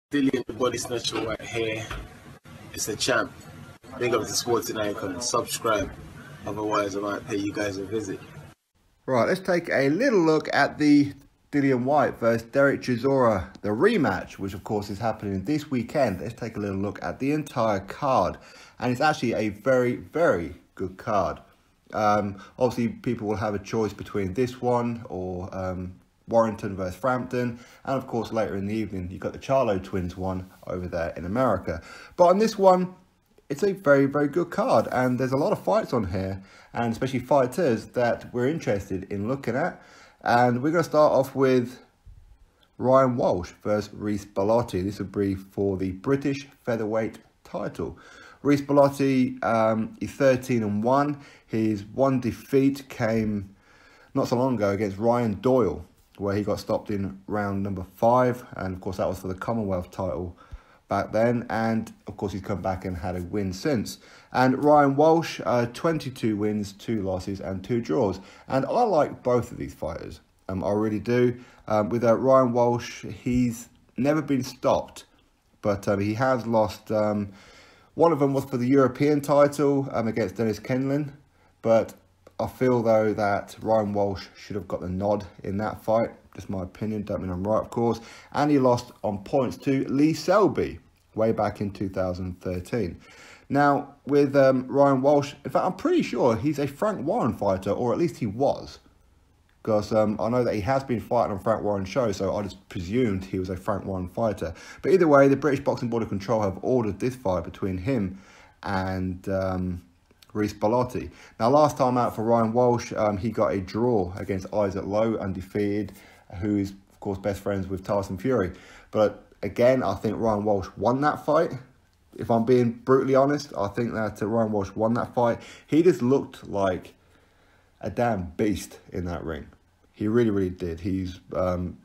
DILLIAN the Body Snatcher White here. It's a champ. Big up to Sporting Icon. Subscribe. Otherwise, I might pay you guys a visit. Right, let's take a little look at the DILLIAN WHYTE versus DERECK CHISORA, the rematch, which of course is happening this weekend. Let's take a little look at the entire card. And it's actually a very, very good card. Obviously, people will have a choice between this one or Warrington versus Frampton, and of course later in the evening you've got the Charlo twins one over there in America. But on this one, it's a very, very good card, and there's a lot of fights on here, and especially fighters that we're interested in looking at. And we're going to start off with Ryan Walsh versus Rhys. This will be for the British featherweight title. Rhys is 13-1. His one defeat came not so long ago against Ryan Doyle, where he got stopped in round number 5, and of course that was for the Commonwealth title back then, and of course he's come back and had a win since. And Ryan Walsh, 22 wins, 2 losses and 2 draws, and I like both of these fighters. I really do. With Ryan Walsh, he's never been stopped, but he has lost. One of them was for the European title against Quinlan, but I feel, though, that Ryan Walsh should have got the nod in that fight. Just my opinion, don't mean I'm right, of course. And he lost on points to Lee Selby way back in 2013. Now, with Ryan Walsh, in fact, I'm pretty sure he's a Frank Warren fighter, or at least he was. Because I know that he has been fighting on Frank Warren's show, so I just presumed he was a Frank Warren fighter. But either way, the British Boxing Board of Control have ordered this fight between him and Rhys. Now, last time out for Ryan Walsh, he got a draw against Isaac Lowe, undefeated, who is, of course, best friends with Tyson Fury. But again, I think Ryan Walsh won that fight. If I'm being brutally honest, I think that Ryan Walsh won that fight. He just looked like a damn beast in that ring. He really, really did. He's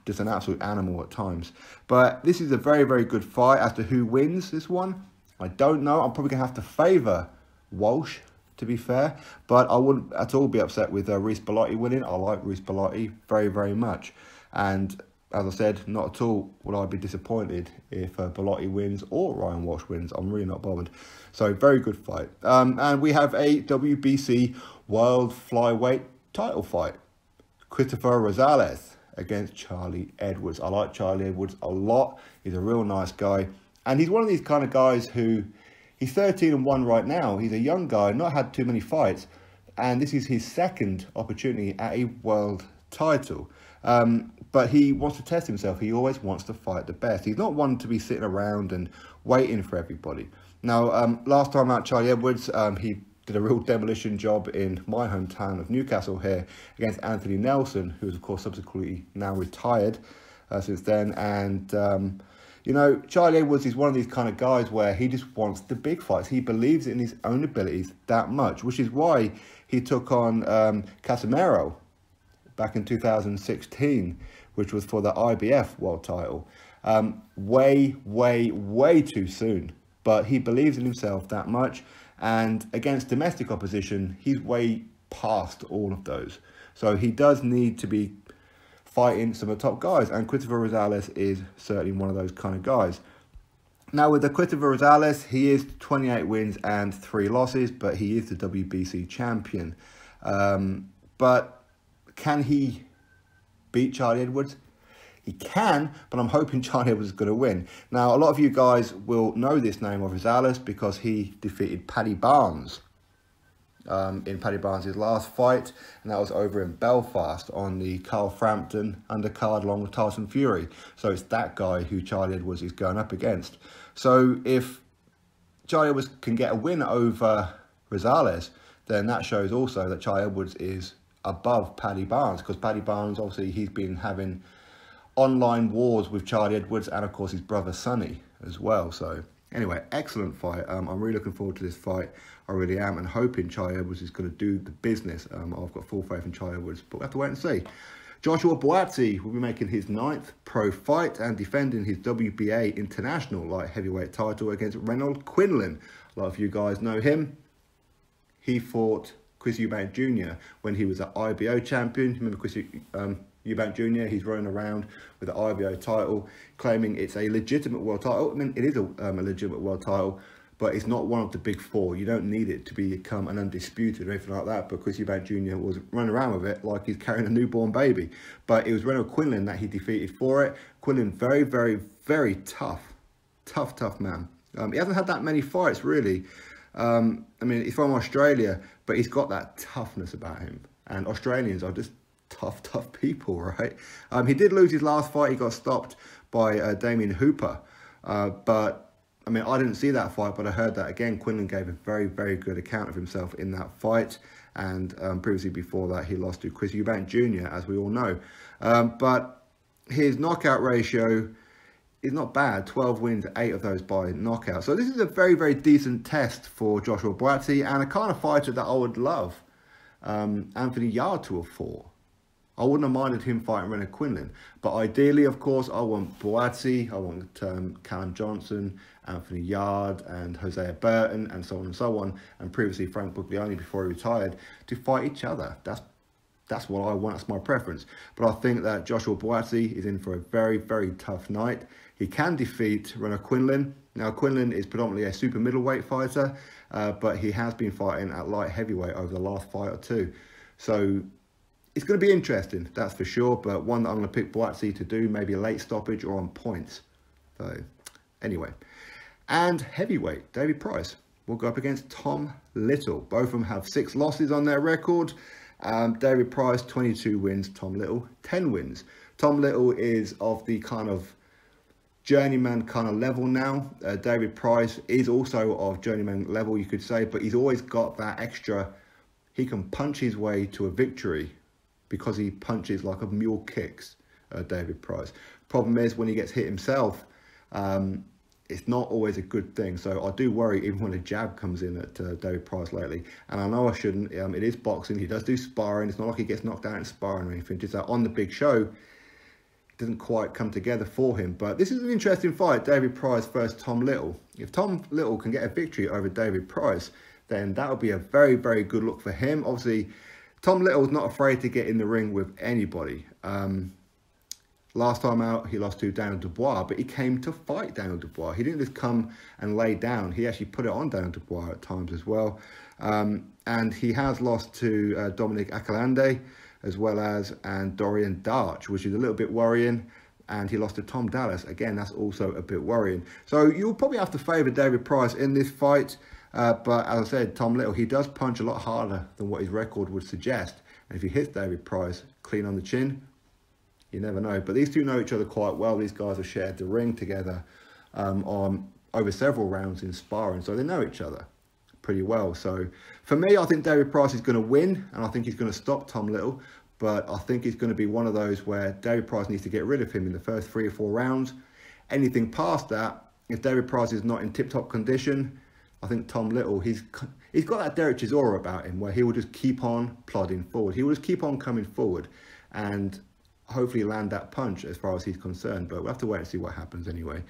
just an absolute animal at times. But this is a very, very good fight. As to who wins this one, I don't know. I'm probably going to have to favour Walsh, to be fair, but I wouldn't at all be upset with Rhys winning. I like Rhys very, very much, and as I said, not at all would I be disappointed if Bellotti wins or Ryan Walsh wins. I'm really not bothered. So very good fight. And we have a WBC World Flyweight title fight. Christopher Rosales against Charlie Edwards. I like Charlie Edwards a lot. He's a real nice guy, and he's one of these kind of guys who, he's 13-1 right now. He's a young guy, not had too many fights, and this is his second opportunity at a world title. But he wants to test himself. He always wants to fight the best. He's not one to be sitting around and waiting for everybody. Now, last time out, Charlie Edwards, he did a real demolition job in my hometown of Newcastle here against Anthony Nelson, who is, of course, subsequently now retired since then. And you know, Charlie Edwards is one of these kind of guys where he just wants the big fights. He believes in his own abilities that much, which is why he took on Casimero back in 2016, which was for the IBF world title. Way, way, way too soon. But he believes in himself that much. And against domestic opposition, he's way past all of those. So he does need to be fighting some of the top guys, and Christopher Rosales is certainly one of those kind of guys. Now, with the Christopher Rosales, he is 28 wins and 3 losses, but he is the WBC champion. But can he beat Charlie Edwards? He can, but I'm hoping Charlie Edwards is going to win. Now, a lot of you guys will know this name of Rosales because he defeated Paddy Barnes in Paddy Barnes' last fight, and that was over in Belfast on the Carl Frampton undercard along with Tyson Fury. So it's that guy who Charlie Edwards is going up against. So if Charlie Edwards can get a win over Rosales, then that shows also that Charlie Edwards is above Paddy Barnes, because Paddy Barnes, obviously, he's been having online wars with Charlie Edwards and, of course, his brother Sonny as well. So anyway, excellent fight. I'm really looking forward to this fight. I really am, and hoping Charlie Edwards is going to do the business. I've got full faith in Charlie Edwards, but we'll have to wait and see. Joshua Buatsi will be making his 9th pro fight and defending his WBA International Light Heavyweight title against Renold Quinlan. A lot of you guys know him. He fought Chris Eubank Jr. when he was an IBO champion. Remember Chris Eubank Jr., he's running around with the IBO title, claiming it's a legitimate world title. I mean, it is a legitimate world title, but it's not one of the big four. You don't need it to become an undisputed or anything like that, because Eubank Jr. was running around with it like he's carrying a newborn baby. But it was Renold Quinlan that he defeated for it. Quinlan, very, very, very tough man. He hasn't had that many fights, really. I mean, he's from Australia, but he's got that toughness about him. And Australians are just tough people, right? He did lose his last fight. He got stopped by Damien Hooper. But, I mean, I didn't see that fight, but I heard that, again, Quinlan gave a very, very good account of himself in that fight. And previously before that, he lost to Chris Eubank Jr., as we all know. But his knockout ratio is not bad. 12 wins, 8 of those by knockout. So this is a very, very decent test for Joshua Buatsi, and a kind of fighter that I would love Anthony Yarde to have fought. I wouldn't have minded him fighting Renold Quinlan. But ideally, of course, I want Buatsi, I want Callum Johnson, Anthony Yarde, and Hosea Burton, and so on and so on. And previously Frank Buglioni, before he retired, to fight each other. That's what I want. That's my preference. But I think that Joshua Buatsi is in for a very, very tough night. He can defeat Renold Quinlan. Now, Quinlan is predominantly a super middleweight fighter, but he has been fighting at light heavyweight over the last fight or two. So it's going to be interesting, that's for sure, but one that I'm going to pick Buatsi to do, maybe a late stoppage or on points. So, anyway. And heavyweight, David Price will go up against Tom Little. Both of them have 6 losses on their record. David Price, 22 wins. Tom Little, 10 wins. Tom Little is of the kind of journeyman kind of level now. David Price is also of journeyman level, you could say, but he's always got that extra. He can punch his way to a victory, because he punches like a mule kicks, David Price. Problem is, when he gets hit himself, it's not always a good thing. So I do worry even when a jab comes in at David Price lately. And I know I shouldn't. It is boxing. He does do sparring. It's not like he gets knocked out in sparring or anything. Just that on the big show, it doesn't quite come together for him. But this is an interesting fight, David Price versus Tom Little. If Tom Little can get a victory over David Price, then that would be a very, very good look for him. Obviously, Tom Little's not afraid to get in the ring with anybody. Last time out, he lost to Daniel Dubois, but he came to fight Daniel Dubois. He didn't just come and lay down. He actually put it on Daniel Dubois at times as well. And he has lost to Dominic Akalande, as well as Dorian Darch, which is a little bit worrying. And he lost to Tom Dallas. Again, that's also a bit worrying. So you'll probably have to favour David Price in this fight. But as I said, Tom Little, he does punch a lot harder than what his record would suggest. And if he hits David Price clean on the chin, you never know. But these two know each other quite well. These guys have shared the ring together on over several rounds in sparring. So they know each other pretty well. So for me, I think David Price is going to win. And I think he's going to stop Tom Little. But I think it's going to be one of those where David Price needs to get rid of him in the first 3 or 4 rounds. Anything past that, if David Price is not in tip-top condition, I think Tom Little, he's got that DERECK CHISORA about him, where he will just keep on plodding forward. He will just keep on coming forward and hopefully land that punch as far as he's concerned. But we'll have to wait and see what happens anyway.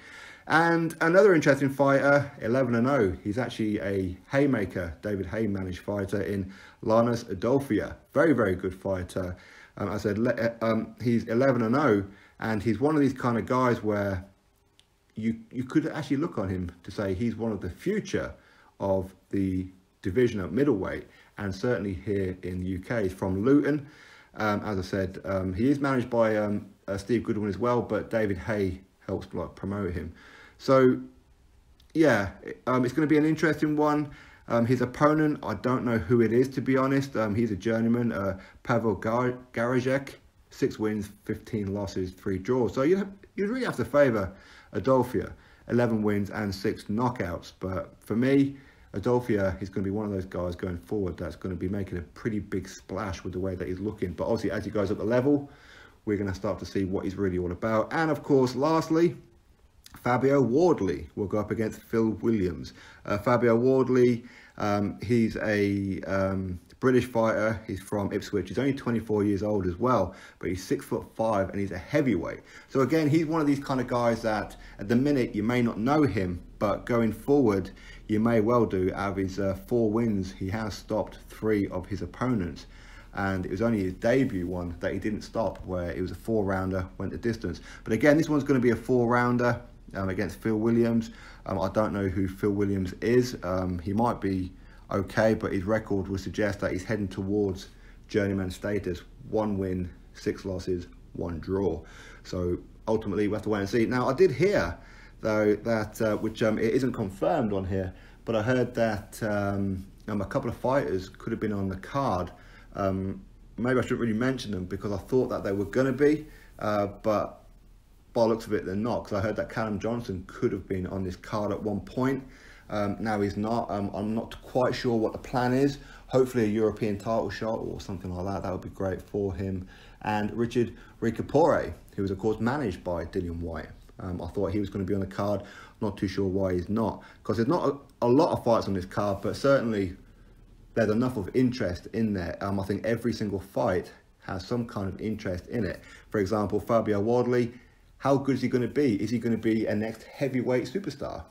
And another interesting fighter, 11-0. He's actually a Haymaker, David Haye managed fighter in Linus Udofia. Very, very good fighter. I said he's 11-0, and he's one of these kind of guys where you could actually look on him to say he's one of the future of the division at middleweight, and certainly here in the UK. He's from Luton. As I said, he is managed by Steve Goodwin as well, but David Haye helps promote him. So, yeah, it's going to be an interesting one. His opponent, I don't know who it is, to be honest. He's a journeyman, Pavel Garajek, 6 wins, 15 losses, 3 draws. So you really have to favour Adolphe, 11 wins and 6 knockouts. But for me, Adolphe is going to be one of those guys going forward that's going to be making a pretty big splash with the way that he's looking. But obviously, as he goes up the level, we're going to start to see what he's really all about. And of course, lastly, Fabio Wardley will go up against Phil Williams. Fabio Wardley, he's a British fighter. He's from Ipswich. He's only 24 years old as well, but he's 6'5" and he's a heavyweight. So again, he's one of these kind of guys that at the minute you may not know him, but going forward, you may well do. Out of his 4 wins, he has stopped 3 of his opponents. and it was only his debut one that he didn't stop, where it was a 4-rounder, went the distance. But again, this one's going to be a 4-rounder against Phil Williams. I don't know who Phil Williams is. He might be okay, but his record would suggest that he's heading towards journeyman status. 1 win, 6 losses, 1 draw. So ultimately we'll have to wait and see. Now, I did hear though that which it isn't confirmed on here, but I heard that a couple of fighters could have been on the card. Maybe I shouldn't really mention them because I thought that they were going to be, but by the looks of it, they're not, because I heard that Callum Johnson could have been on this card at one point. Now he's not. I'm not quite sure what the plan is. Hopefully a European title shot or something like that. That would be great for him. And Richard Ricapore, who was of course managed by Dillian Whyte. I thought he was going to be on the card. Not too sure why he's not, because there's not a lot of fights on this card, but certainly there's enough of interest in there. I think every single fight has some kind of interest in it. For example, Fabio Wardley, how good is he going to be? Is he going to be a next heavyweight superstar?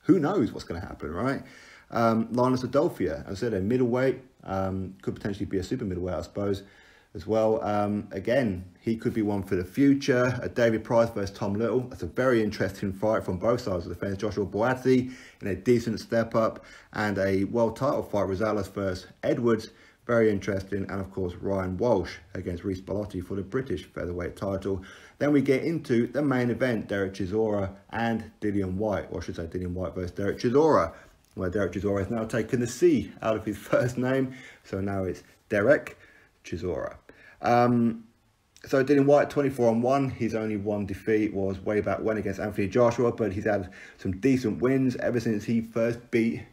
Who knows what's going to happen, right? Linus Adolphe, as I said, a middleweight, could potentially be a super middleweight, I suppose, as well. Again, he could be one for the future. David Price versus Tom Little. That's a very interesting fight from both sides of the fence. Joshua Buatsi in a decent step up, and a world title fight, Rosales versus Edwards. Very interesting. And of course, Ryan Walsh against Rhys for the British featherweight title. Then we get into the main event, Derek Chisora and Dillian Whyte, or I should say Dillian Whyte versus Derek Chisora, where Derek Chisora has now taken the C out of his first name. So now it's Derek Chisora. So Dillian Whyte, 24-1. His only one defeat was way back when against Anthony Joshua, but he's had some decent wins ever since he first beat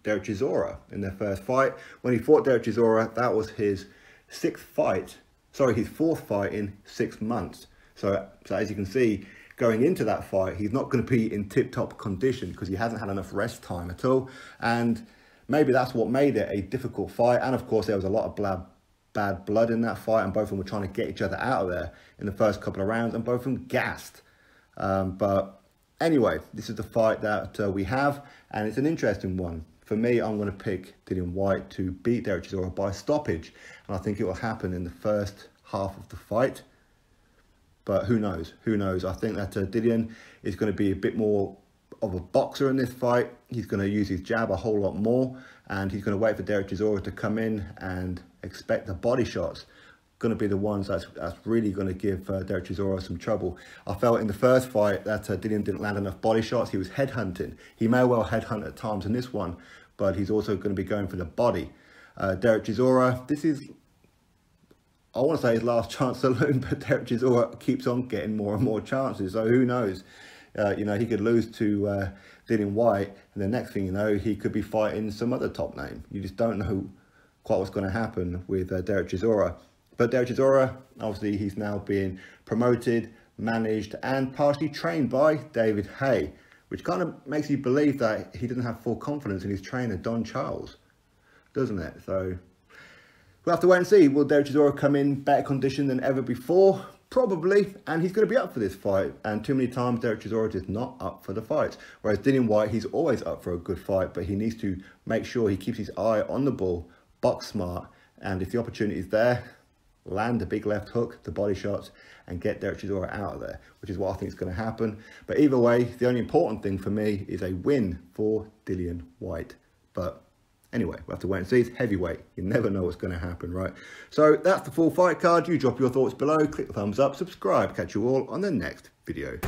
Derek Chisora in their first fight. When he fought Derek Chisora, that was his his fourth fight in 6 months. So as you can see, going into that fight, he's not going to be in tip-top condition because he hasn't had enough rest time at all. And maybe that's what made it a difficult fight. And of course, there was a lot of bad blood in that fight, and both of them were trying to get each other out of there in the first couple of rounds, and both of them gassed. But anyway, this is the fight that we have, and it's an interesting one. For me, I'm going to pick Dillian Whyte to beat Derek Chisora by stoppage, and I think it will happen in the first half of the fight. But who knows? Who knows? I think that Dillian is going to be a bit more of a boxer in this fight. He's going to use his jab a whole lot more, and he's going to wait for Derek Chisora to come in and expect the body shots. Going to be the ones that's really going to give Derek Chisora some trouble. I felt in the first fight that Dillian didn't land enough body shots. He was headhunting. He may well headhunt at times in this one, but he's also going to be going for the body. Derek Chisora, this is, I want to say, his last chance saloon, but Derek Chisora keeps on getting more and more chances. So who knows? You know, he could lose to Dillian Whyte, and the next thing you know, he could be fighting some other top name. You just don't know quite what's going to happen with Derek Chisora. But Derek Chisora, obviously, he's now being promoted, managed, and partially trained by Adolphe Ehe, which kind of makes you believe that he doesn't have full confidence in his trainer, Don Charles, doesn't it? So we'll have to wait and see. Will Derek Chisora come in better condition than ever before? Probably, and he's going to be up for this fight. And too many times, Derek Chisora is not up for the fights. Whereas Dillian Whyte, he's always up for a good fight, but he needs to make sure he keeps his eye on the ball, box smart, and if the opportunity is there, land a big left hook, the body shots, and get Derek Chisora out of there, which is what I think is going to happen. But either way, the only important thing for me is a win for Dillian Whyte. But anyway, we'll have to wait and see. It's heavyweight. You never know what's going to happen, right? So that's the full fight card. You drop your thoughts below, click the thumbs up, subscribe. Catch you all on the next video.